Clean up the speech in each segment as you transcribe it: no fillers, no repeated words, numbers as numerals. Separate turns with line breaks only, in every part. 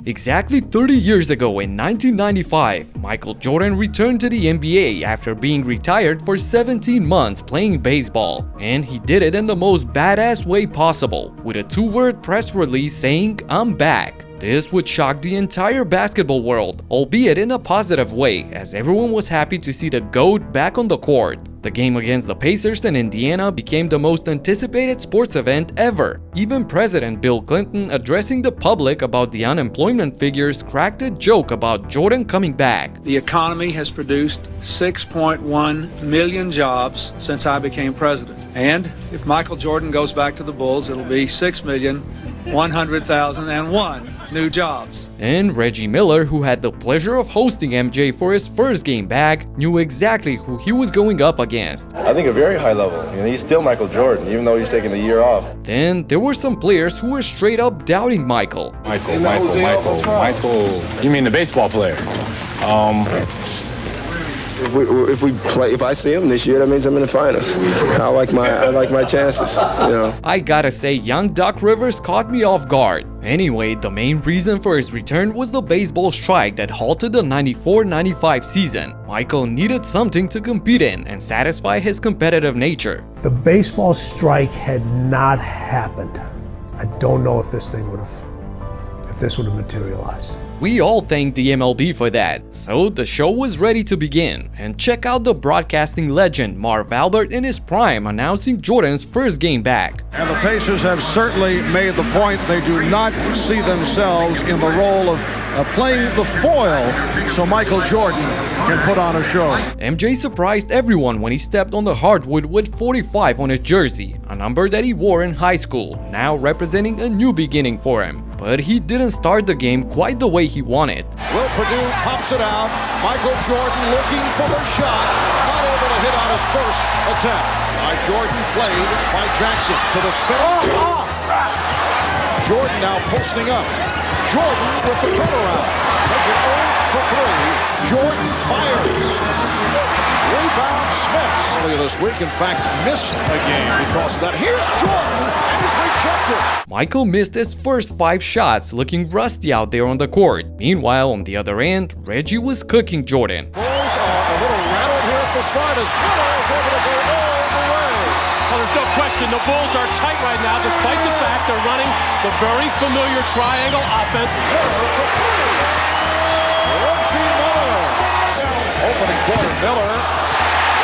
Exactly 30 years ago in 1995, Michael Jordan returned to the NBA after being retired for 17 months playing baseball. And he did it in the most badass way possible, with a 2-word press release saying, "I'm back." This would shock the entire basketball world, albeit in a positive way, as everyone was happy to see the GOAT back on the court. The game against the Pacers in Indiana became the most anticipated sports event ever. Even President Bill Clinton, addressing the public about the unemployment figures, cracked a joke about Jordan coming back.
The economy has produced 6.1 million jobs since I became president. And if Michael Jordan goes back to the Bulls, it'll be 6,100,001 new jobs.
And Reggie Miller, who had the pleasure of hosting MJ for his first game back, knew exactly who he was going up against.
I think a very high level, and he's still Michael Jordan, even though he's taking the year off.
Then there were some players who were straight up doubting Michael.
Michael. You mean the baseball player?
If I see him this year, that means I'm in the finals. I like my chances, you know.
I gotta say, young Doc Rivers caught me off guard. Anyway, the main reason for his return was the baseball strike that halted the 94-95 season. Michael needed something to compete in and satisfy his competitive nature.
If the baseball strike had not happened, I don't know if this would have materialized.
We all thank the MLB for that, so the show was ready to begin. And check out the broadcasting legend Marv Albert in his prime announcing Jordan's first game back.
And the Pacers have certainly made the point they do not see themselves in the role of playing the foil so Michael Jordan can put on a show.
MJ surprised everyone when he stepped on the hardwood with 45 on his jersey, a number that he wore in high school, now representing a new beginning for him. But he didn't start the game quite the way he wanted.
Will Purdue pops it out. Michael Jordan looking for the shot. Not able to hit on his first attempt. By Jordan, played by Jackson to the spin. Jordan now posting up. Jordan with the turnaround. Take it 0 for 3. Jordan fires. Rebound Smith. Earlier this week, in fact, missed a game because of that. Here's Jordan, and he's rejected.
Michael missed his first 5 shots, looking rusty out there on the court. Meanwhile, on the other end, Reggie was cooking Jordan.
Bulls are a little rattled here at the start as Miller is able to go all the way.
Well, there's no question the Bulls are tight right now, despite the fact they're running the very familiar triangle offense.
Reggie Miller. Opening quarter, Miller.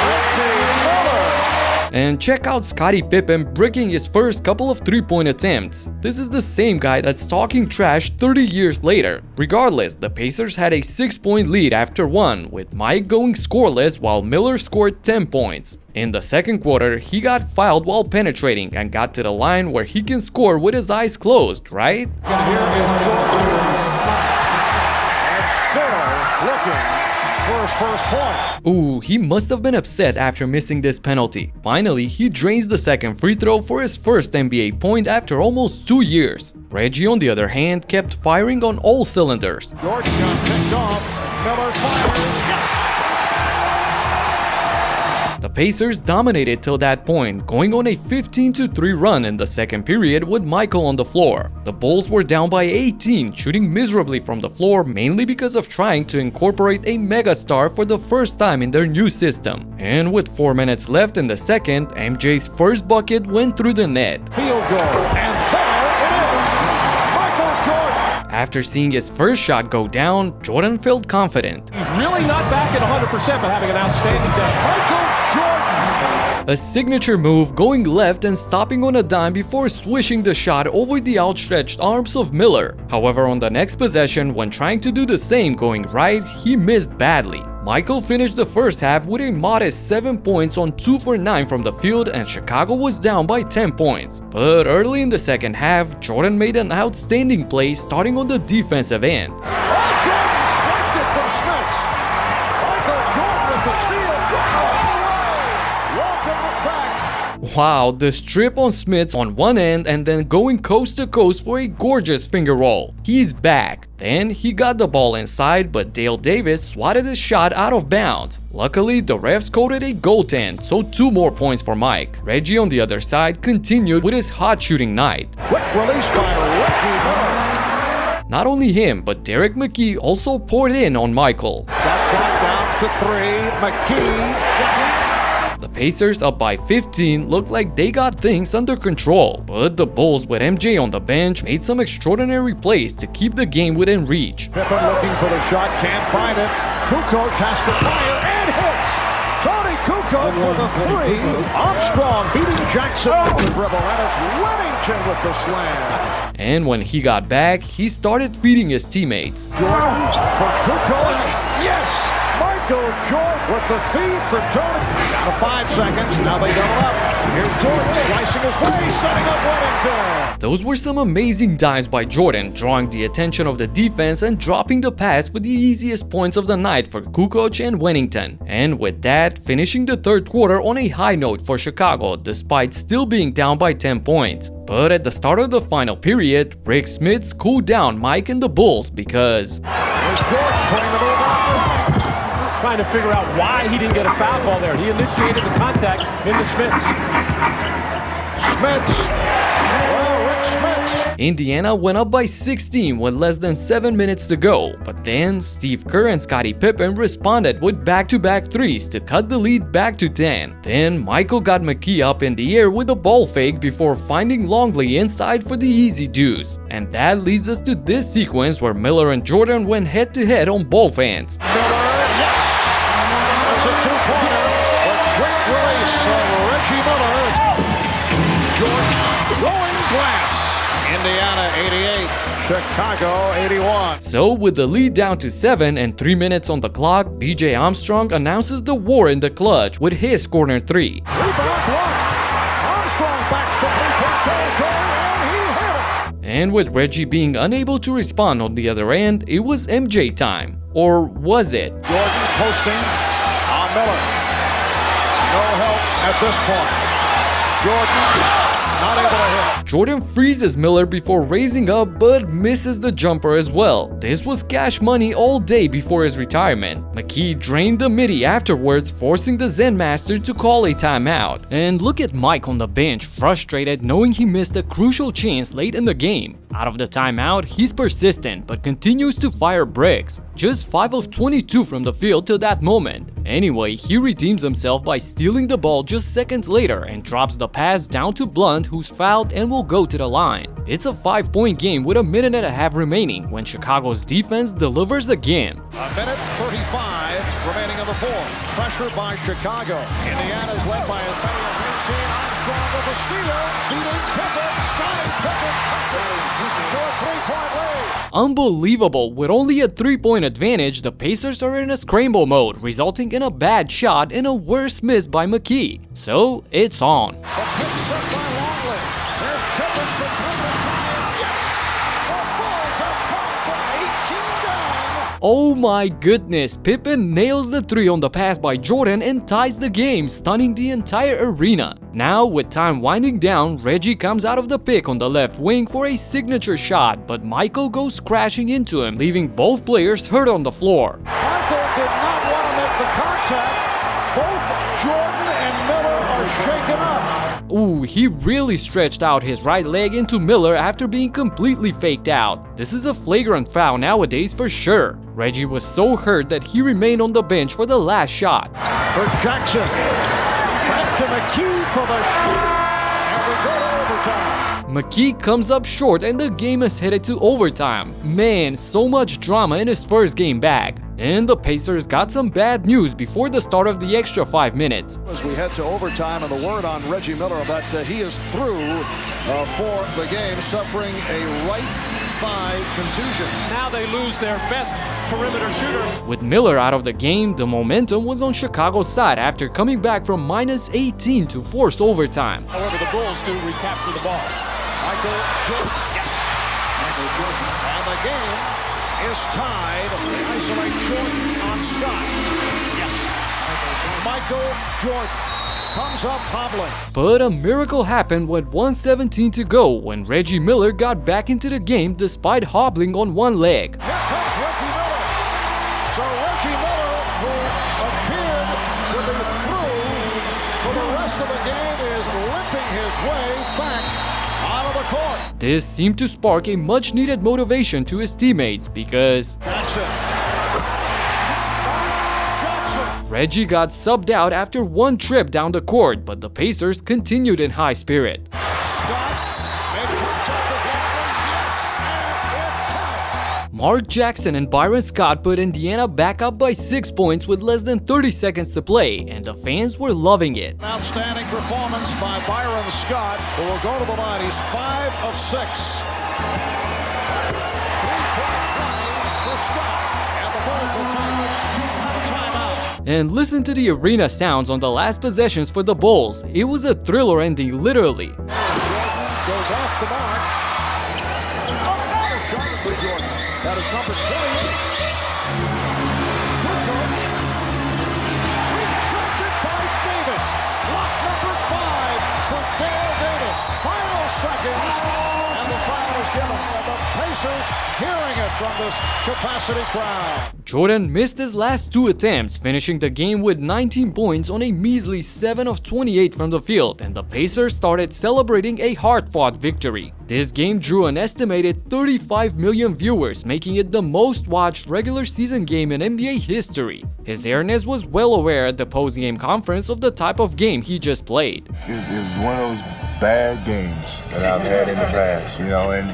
Reggie Miller.
And check out Scottie Pippen bricking his first couple of 3-point attempts. This is the same guy that's talking trash 30 years later. Regardless, the Pacers had a 6-point lead after 1, with Mike going scoreless while Miller scored 10 points. In the second quarter, he got fouled while penetrating and got to the line where he can score with his eyes closed, right?
And here is Jordan. And still looking for his first point.
Ooh, he must have been upset after missing this penalty. Finally, he drains the second free throw for his first NBA point after almost 2 years. Reggie, on the other hand, kept firing on all cylinders.
Jordan got picked off. Miller fires. Yes!
The Pacers dominated till that point, going on a 15-3 run in the second period with Michael on the floor. The Bulls were down by 18, shooting miserably from the floor mainly because of trying to incorporate a megastar for the first time in their new system. And with 4 minutes left in the second, MJ's first bucket went through the net.
Field goal, and there it is! Michael Jordan!
After seeing his first shot go down, Jordan felt confident.
He's really not back at 100%, but having an outstanding day.
Michael Jordan!
A signature move going left and stopping on a dime before swishing the shot over the outstretched arms of Miller. However, on the next possession, when trying to do the same going right, he missed badly. Michael finished the first half with a modest 7 points on 2 for 9 from the field, and Chicago was down by 10 points. But early in the second half, Jordan made an outstanding play starting on the defensive end.
Jordan swiped it from Smith. Michael Jordan with the steal. Jordan all the way. Welcome back.
Wow, the strip on Smith on one end and then going coast to coast for a gorgeous finger roll. He's back. Then he got the ball inside, but Dale Davis swatted his shot out of bounds. Luckily, the refs called it a goaltend, so 2 more points for Mike. Reggie on the other side continued with his hot shooting night.
Quick release by Reggie Miller.
Not only him, but Derek McKee also poured in on Michael.
That clock down to 3. McKee.
The Pacers, up by 15, looked like they got things under control, but the Bulls with MJ on the bench made some extraordinary plays to keep the game within reach.
Pippen looking for the shot, can't find it. Kukoc has to fire and hits. Tony Kukoc with a 3. Armstrong beating Jackson with the dribble, and it's Whittington with the slam.
And when he got back, he started feeding his teammates.
Jordan from Kukoc. Yes! Michael Jordan with the feed for Tony. Down to 5 seconds. Now they double up. Here's Jordan slicing his way, setting up Whittington.
Those were some amazing dives by Jordan, drawing the attention of the defense and dropping the pass for the easiest points of the night for Kukoc and Whittington. And with that, finishing the third quarter on a high note for Chicago, despite still being down by 10 points. But at the start of the final period, Rick Smits cooled down Mike and the Bulls because
Here's Jordan putting the move out.
Trying to figure out why he didn't get a foul call there. He initiated the contact into Smits.
Smits. Well, Rick Smits.
Indiana went up by 16 with less than 7 minutes to go, but then Steve Kerr and Scottie Pippen responded with back-to-back threes to cut the lead back to 10. Then Michael got McKee up in the air with a ball fake before finding Longley inside for the easy deuce. And that leads us to this sequence where Miller and Jordan went head-to-head on both ends.
Miller, yes! That's a two-pointer. A great release of Reggie Miller. Jordan throwing glass. Indiana 88, Chicago 81.
So with the lead down to 7 and 3 minutes on the clock, BJ Armstrong announces the war in the clutch with his corner 3.
Rebound block. Armstrong backs to three-point territory, and he hit it.
And with Reggie being unable to respond on the other end, it was MJ time. Or was it?
Jordan posting on Miller. No help at this point. Jordan not able to hit.
Jordan freezes Miller before raising up but misses the jumper as well. This was cash money all day before his retirement. McKee drained the midi afterwards, forcing the Zen Master to call a timeout. And look at Mike on the bench, frustrated knowing he missed a crucial chance late in the game. Out of the timeout, he's persistent but continues to fire bricks. Just 5 of 22 from the field till that moment. Anyway, he redeems himself by stealing the ball just seconds later and drops the pass down to Blunt, who's fouled and will go to the line. It's a 5-point game with a minute and a half remaining when Chicago's defense delivers again.
A minute 35 remaining in the fourth. Pressure by Chicago. Indiana's led by as many as 18. Armstrong with a steal. Feeding Pippen. Scottie Pippen cuts it to a 3-point lead.
Unbelievable, with only a 3-point advantage, the Pacers are in a scramble mode, resulting in a bad shot and a worse miss by McKee. So, it's on.
A pick set by Longley. There's Pippen from Pippen time. Yes! The Bulls have come from 18 down.
Oh my goodness, Pippen nails the 3 on the pass by Jordan and ties the game, stunning the entire arena. Now, with time winding down, Reggie comes out of the pick on the left wing for a signature shot, but Michael goes crashing into him, leaving both players hurt on the floor.
Michael did not want to make the contact. Both Jordan and Miller are shaken up.
Ooh, he really stretched out his right leg into Miller after being completely faked out. This is a flagrant foul nowadays for sure. Reggie was so hurt that he remained on the bench for the last shot.
For Jackson. Back to McKee for the shot. And we go to overtime.
McKee comes up short and the game is headed to overtime. Man, so much drama in his first game back. And the Pacers got some bad news before the start of the extra 5 minutes.
As we head to overtime, and the word on Reggie Miller that he is through for the game, suffering a right thigh contusion.
Now they lose their best perimeter shooter.
With Miller out of the game, the momentum was on Chicago's side after coming back from minus 18 to forced overtime.
However, the Bulls do recapture the ball.
Michael Jordan, yes. Michael Jordan. And the game is tied. They isolate Jordan on Scott. Yes. Michael Jordan comes up hobbling.
But a miracle happened with 1:17 to go when Reggie Miller got back into the game despite hobbling on one leg.
Here comes Reggie Miller. So Reggie Miller, who appeared to be through for the rest of the game, is limping his way back out of the the court.
This seemed to spark a much-needed motivation to his teammates because
Jackson.
Reggie got subbed out after one trip down the court, but the Pacers continued in high spirit. Mark Jackson and Byron Scott put Indiana back up by 6 points with less than 30 seconds to play, and the fans were loving it.
Outstanding performance by Byron Scott, who will go to the line. He's 5 of 6. 3-point play for Scott, and the Bulls will take a timeout.
And listen to the arena sounds on the last possessions for the Bulls. It was a thriller ending, literally.
Jordan goes off the mark. Shots for Jordan. That is number 28. Rejected by Davis. Block number 5 for Dale Davis. Final seconds, and the foul is given. And the Pacers hearing it from this capacity crowd.
Jordan missed his last 2 attempts, finishing the game with 19 points on a measly 7 of 28 from the field, and the Pacers started celebrating a hard-fought victory. This game drew an estimated 35 million viewers, making it the most-watched regular season game in NBA history. His airness was well aware at the post-game conference of the type of game he just played.
It was one of those bad games that I've had in the past, you know, and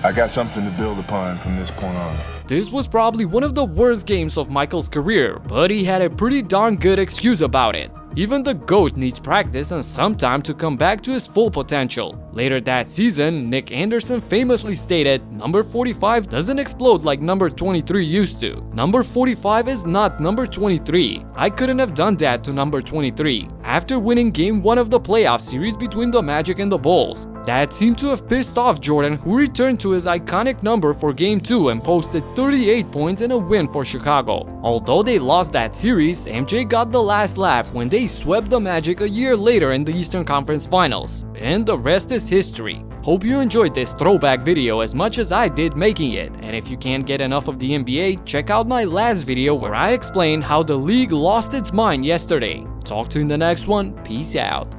I got something to build upon from this point on.
This was probably one of the worst games of Michael's career, but he had a pretty darn good excuse about it. Even the GOAT needs practice and some time to come back to his full potential. Later that season, Nick Anderson famously stated, "Number 45 doesn't explode like number 23 used to. Number 45 is not number 23. I couldn't have done that to number 23." After winning Game 1 of the playoff series between the Magic and the Bulls, that seemed to have pissed off Jordan, who returned to his iconic number for Game 2 and posted 38 points in a win for Chicago. Although they lost that series, MJ got the last laugh when they swept the Magic a year later in the Eastern Conference Finals. And the rest is history. Hope you enjoyed this throwback video as much as I did making it, and if you can't get enough of the NBA, check out my last video where I explain how the league lost its mind yesterday. Talk to you in the next one. Peace out.